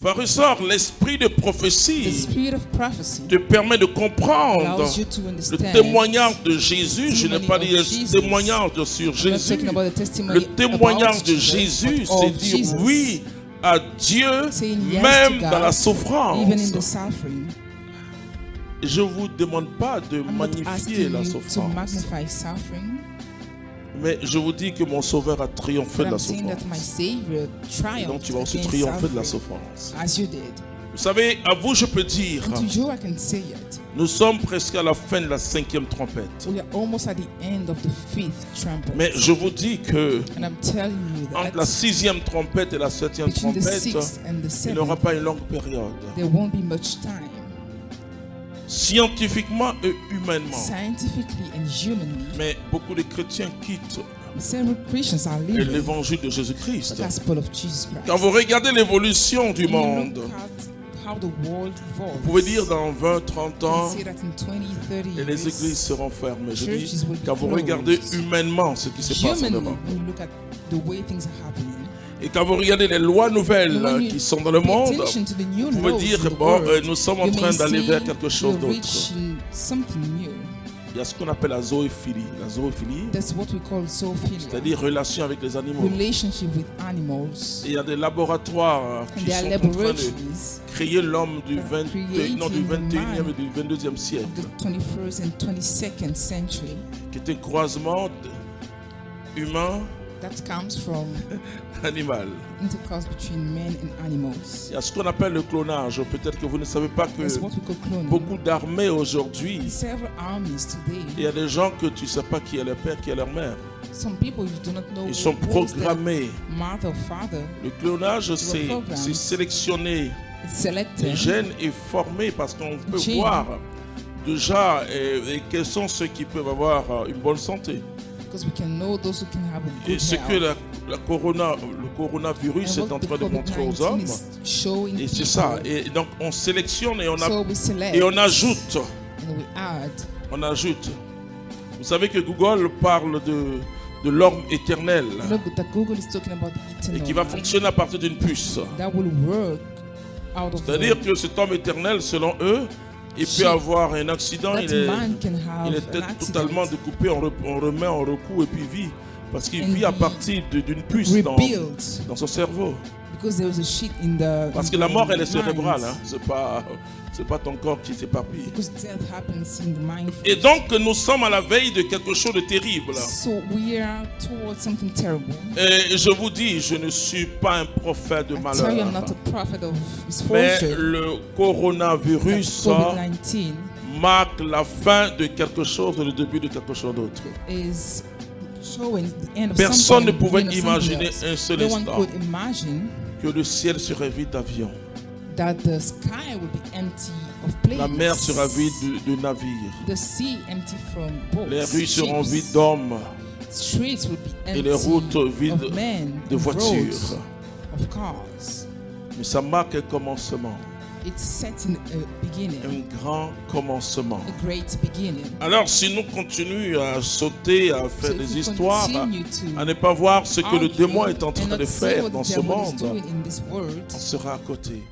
Frères et sœurs, l'esprit de The prophétie spirit of prophecy te permet de comprendre allows you to le understand. témoignage de Jésus. Je n'ai pas dit le Jesus. témoignage sur I'm not Jésus. talking about the testimony Le témoignage about de Jesus, Jésus, but c'est of dire Jesus. oui à Dieu, Saying yes même to God, dans la even in souffrance. the suffering. Je ne vous demande pas de I'm not magnifier asking la you to souffrance, magnify suffering, mais je vous dis que mon Sauveur a triomphé but de la I'm saying that my souffrance. Savior Et donc tu triumphed vas aussi against triompher de la suffering, souffrance. as you did. Vous savez, à vous je peux dire, And to you I can say it. nous sommes presque à la fin de la 5e trompette. We are almost at the end of the 5th trumpet. Mais je vous dis que And I'm telling you entre la that 6e trompette et la 7e between the trompette, 6th and the il n'y aura 7th, pas une longue période. there won't be much time. Scientifiquement et humainement. Scientifically and humanly, Mais beaucoup de chrétiens quittent several Christians are leaving l'évangile de the Jésus-Christ. gospel of Jesus Christ. Quand vous regardez l'évolution du When you monde, look at how the world evolves, vous pouvez dire dans 20, 30 you ans, can see that in 20, 30 et les églises years, seront fermées. Je dis, churches will be quand vous closed. regardez humainement ce qui se passe en humanly, Europe, we look at the way things are happening. et quand vous regardez les lois nouvelles And when you qui sont dans le pay monde, attention to the new vous pouvez laws dire, in the bon, world, nous sommes en you train may d'aller see vers quelque chose we're d'autre. reaching something new. Il y a ce qu'on appelle la zoophilie. La zoophilie, That's what we call zoophilia, c'est-à-dire relation avec les animaux. relationship with animals. Et il y a des laboratoires And qui there are sont en train de laboratories créer l'homme du, that are 20 creating non, du the 21e man et du 22e of siècle, the 21st and 22nd century qui est un croisement humain that comes from animal. intercourse between men and animals. Il y a ce qu'on appelle le clonage. Peut-être que vous ne savez pas que That's what we call cloning. beaucoup d'armées aujourd'hui, Several armies il today, y a des gens que tu ne sais pas qui est leur père, qui est leur mère. some people you do not know Ils sont who is their programmés. mother or father. Le clonage, c'est programmed. sélectionner It's les selected. gènes et former parce qu'on peut Gene. voir déjà quels sont ceux qui peuvent avoir une bonne santé. Because we can know those who can have a Et good ce que health. le coronavirus And est en what the train de montrer aux COVID-19 hommes. is showing Et c'est people. ça. Et donc on sélectionne et on, So we select et on ajoute. and we add. On ajoute. Vous savez que Google parle de l'homme éternel Look, that Google is talking about the et eternal qui va life fonctionner à partir d'une puce. that will work out of C'est-à-dire que cet homme éternel, selon eux, il peut avoir un accident, that il man can have est an peut-être accident, totalement découpé, on remet en recours et puis vit. Parce qu'il And vit à he partir d'une puce rebuild dans son cerveau. because there was a shit in the. Parce in que la the mort, elle est mind. cérébrale. Hein. C'est pas ton corps qui s'éparpille. Because death happens in the mind. Et donc, nous sommes à la veille de quelque chose de terrible. So we are towards something terrible. Et je vous dis, je ne suis pas un prophète de I tell you, I'm malheur. not a prophet of Mais misfortune. le coronavirus COVID-19 marque la fin de quelque chose et le début de quelque chose d'autre. is showing the end of Personne ne something, pouvait the end of something imaginer else. un seul No one instant could imagine que le ciel serait vide d'avions. that the sky would be empty of planes. La mer sera vide de navires. The sea empty from boats. Les rues seront ships. vides d'hommes Streets will be empty et les routes vides of men, de of voitures. roads, of cars. Mais ça marque un commencement, It's setting a beginning, un grand commencement. a great beginning. Alors si nous continuons à sauter, à faire So if des we histoires, continue to à ne pas voir ce que le argue démon est en and train not de see faire what dans the ce devil is monde, doing in this world, on sera à côté.